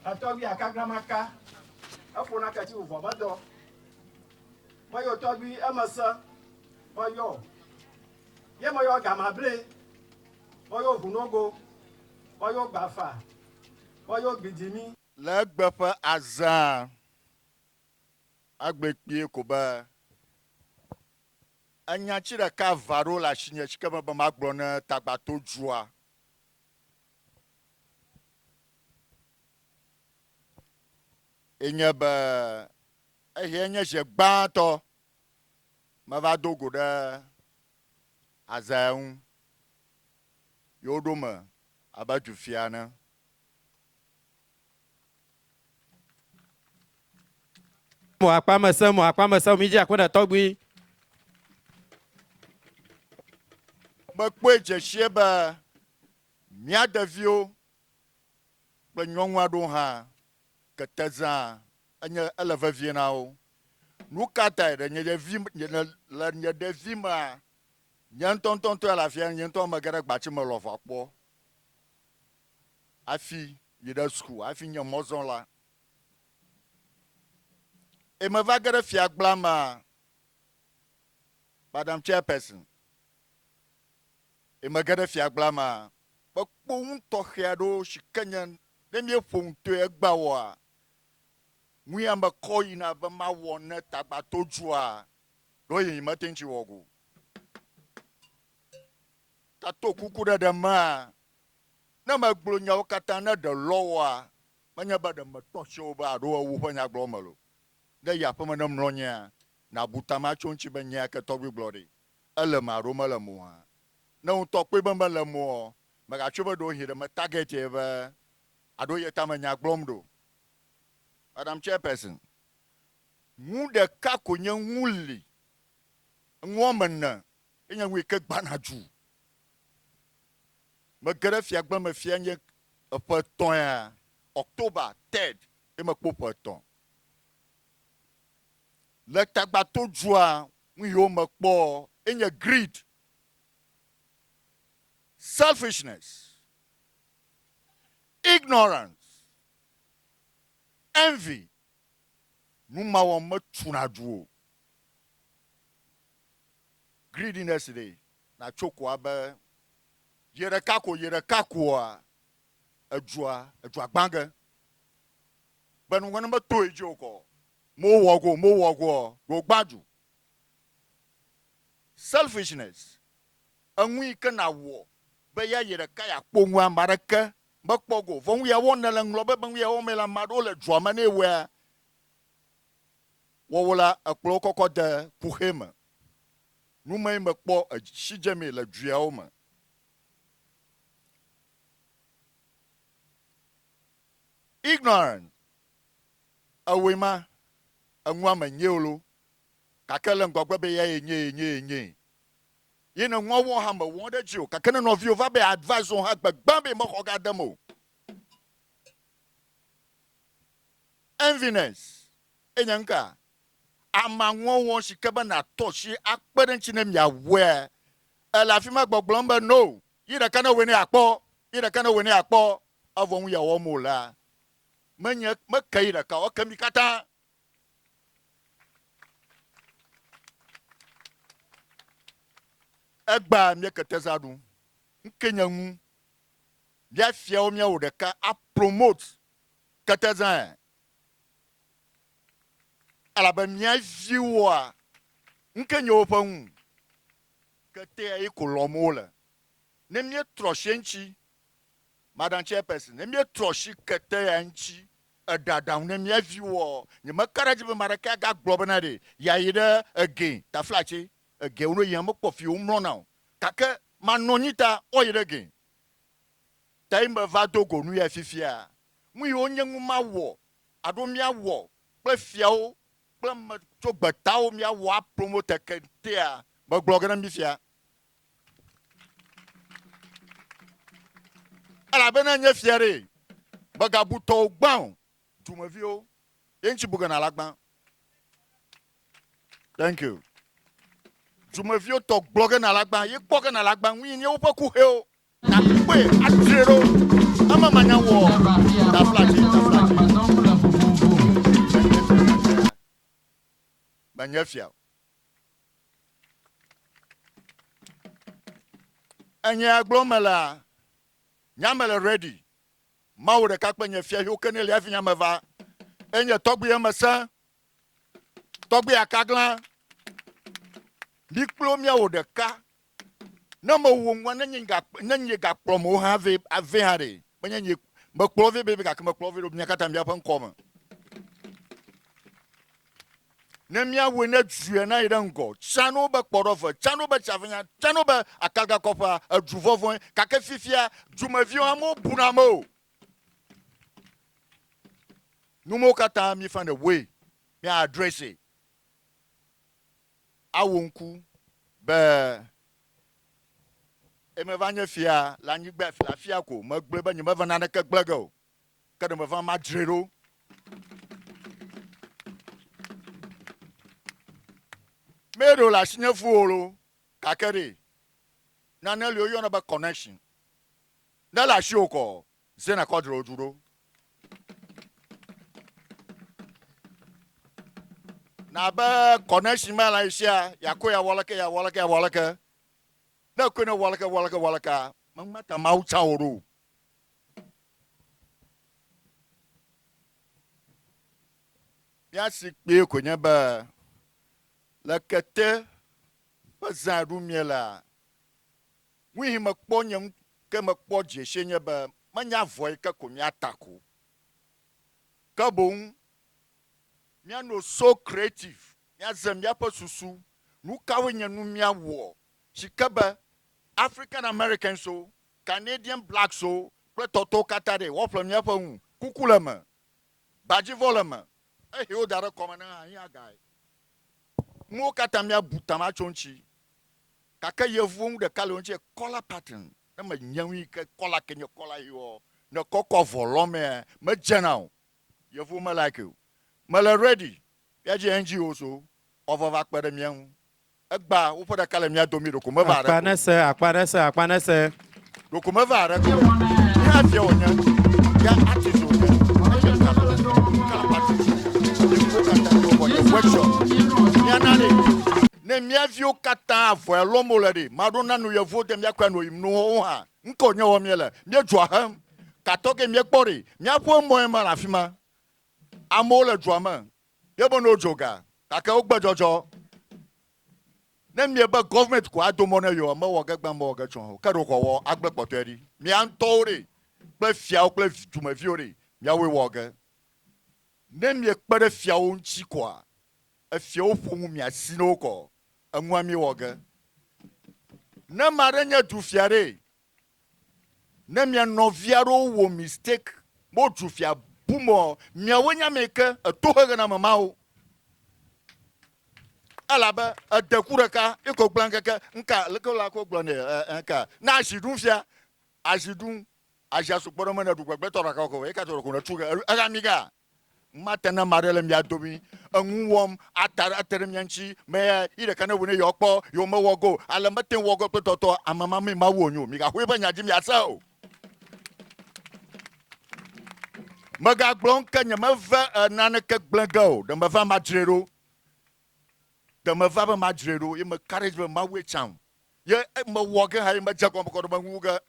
Atobi akagramaka. Afuna kati uvobado. Moyo tobi amasa. Moyo. Ye moyo gamable. Moyo hunogo. Moyo bafa. Moyo bidimi. Legbeƒe azã agbekpie ko be anyatsi ɖeka va ɖo le asinye si ke be magblɔ ne tagbato dzua. Enye be ehe nye zie gbãtɔ meva do go ɖe azã ŋu yewo ɖo me abe dufia ne. Mo akpamese mi dzi akpe ɖe tɔgbi. Mekpɔe dzesie be mía ɖeviwo kple nyɔnu aɖewo hã kete zã enye ele vevie na wo. Nu ka tae ɖe nye ɖevi mea nye ŋutɔ le afia nye ŋutɔ me ge ɖe gbatsi me lɔ va kpɔ hafi yi ɖe suku hafi nye mɔzɔla. Eme va ge ɖe fiagblã mea, Madam Chairperson, eme ge ɖe fiagblã mea, mekpɔ ŋu tɔxɛ aɖewo si ke nye ne míeƒo ŋutɔe egba wɔa, ŋu ya me kɔ yina be mawɔ ne tagbato dzua, ɖo yi mete ŋuti wɔ go. Tato kuku ɖe mea, ne megblɔ nyawo katã ne ɖe lɔwoa, menye be ɖe metɔsiwo be aɖo ewu ƒe nyagblɔ me lo. Ne yi aƒeme ne mlɔ nyea, na butama tso ŋuti be nya ke tɔgbi gblɔ ɖi. Ele me aɖo mele mo hã. Ne ŋutɔ kpe be mele mo, megatso be ɖo hi ɖe me targetie be aɖo ye tame nya gblɔm ɖo. Madam Chairperson, ŋu ɖeka ko nye ŋu li. Ŋu wɔme ne enye ŋu yi ke gbana dzu. Mege ɖe fiagbe me fia nye eƒe etɔ̃ ya, October 3rd, emekpɔ ƒe etɔ̃. Le tagbato dzua, ŋu yiwo mekpɔ enye greed, selfishness, ignorance, envy. Nu mawɔ metuna dzu o. Greediness ɖe na tso ko abe ye ɖeka koa edzua gbã ge. Be nu ŋɔne meto yi dzi o kɔ. Mo wɔ go go gbadzu. Selfishness. Enu yi ke na wɔ be ya yi ɖeka ya kpo ŋu ame aɖeke mekpɔ go. Vɔ ŋu ya wɔ ne le ŋlɔ be ŋu ya wɔ me le ame aɖewo le dzua me ne wɔa. Wɔwɔ la ekplɔ kɔkɔ de kuxe me. Nu me mekpɔ edzidze le dzuawo me. Ignorant. Ewe ma enu ame nyewolo. Kake le ŋgɔgbe be ya nye. Ye ne ŋua wɔ hã me wɔ ɖe dzi o. Kake ne nɔviwo va be advice wo hã gbegba be mexɔ ga dem o. Enviness. Enye nka. Ama ŋua wɔ si ke be na tɔ si akpe ɖe ŋuti ne miawɔe. Ele afi ma gbɔgblɔm be no. Yi ɖeka ne wɔe ne akpɔ. Avɔ ŋu ya wɔ mo la. Menye meke yi ɖeka wo ke mi katã. Egba mie kete za ɖu. Nke nye ŋu. Mia fiawo miawo ɖeka a promote kete za. Alabe mia viwoa. Nke nye woƒe ŋu. Kete yi ko lɔmo le. Ne mie trɔsie ŋuti. Madam Chairperson, ne mie trɔsi kete ya ŋuti. Edadam ne mia viwo. Nye me ka ɖe dzi be maɖeke ga gblɔ bena ɖe. Ya yi ɖe ege taflatse. Ege wo yi me kpɔ fi wo mlɔ na o. Kake manɔ nyi ta o yi ɖe ge. Ta yi me va do go nu ya fifia. Mu yi wo nye ŋu ma wɔ. Aɖo mia wɔ. Kple fiawo. Kple me tso gbetawo mia wɔ a promote ketea. Me gblɔ ge ne mi fia. Elabena nye fia ɖe. Begabutɔwo gbã. Dumeviwo. Ye ŋuti bugena la gbã. Thank you. Dumeviwo tɔ gblɔ ge na la gbã. Ye kpɔ ge na la gbã. Ŋu nye woƒe kuxewo. Na kpe adzre ɖo. Eme manya wɔ. Taflatse. anyafia anya glomala nyamala ready mawre kakpa nyafia yo kenele afinya mava enya togbi amasa togbi akagla diklo mia odeka na mo wonwa na nyinga promo have avehare banya maklove bebe ka maklove do nyakata mbia pan koma na mia we na due na ira ngo chano ba kporofa chano ba chavanya chano ba akaga kofa aduvovon kaka fifia djumavio amo bunamo numo kata mi find a way me address it awonku be emevanya fia la nyigba fia ko magble ba nyima vana na kagblego kada me van madrero mero la sinyefuolo kakere na na le oyo na ba connection na la shioko zena kodro duro na ba connection ma la isia yakoya walaka na kwena walaka mamata maucha oro ya sikpe ko nya ba la kete pazaru miela wi makpo nyam ke makpo je shenya ba manya voy ka ko mi atako ka bon mi no so creative ya zam ya pa susu nu ka wenya nu mi awo shikaba African American so Canadian black so pretoto katare wo from ya pa hu kukulama baji volama e o dara komana ya guy mo katamia butama chonchi kaka yevu de kalonche color pattern na ma nyawi ke color kenyo color yo na koko volume ma general yevu ma like you ma ready ya je NGO so over va kpere mian egba wo poda kala mia domi do ko ma va akpanese do ko ma va re ko ya fie onya ya artist onya kala pattern yevu kata ko ye workshop ya nani ne miavio kata avo elomolede madonna no yevo dem yakwa no im no ha nko nye wo miele mie dwa ham katoke mie kpori mia po mo ma lafima amole dwama yebo no joga kaka ogbajojo ne mie ba government ko adomo na yo ma wo gagba ma wo gachon ka do ko wo agbepoto eri mi antore pe fia pe duma fiore mia we wo ga ne mie kpere fia o nchi kwa afia o fomu mi asino ko anwami woga na marenya du fiare na mi noviaro wo mistake mo du fia bumo mi awanya meke to haga na mamao alaba adekuraka iko blankaka nka lekola ko blone nka na ashidun fia ashidun ajasu kporo mana du gbegbe to raka ko e ka to ko na tuga agamiga matana marele mi adomi anwuwom atare mianchi me ire kana woni yokpo yo me wogo ala maten wogo toto amama me ma wonyo mi ga hweba nyaji mi asao maga glonka nyama va nanaka gblangao de ma va madrero de ma va madrero e me courage ma we cham ye me wogo ha me jago ko do manguga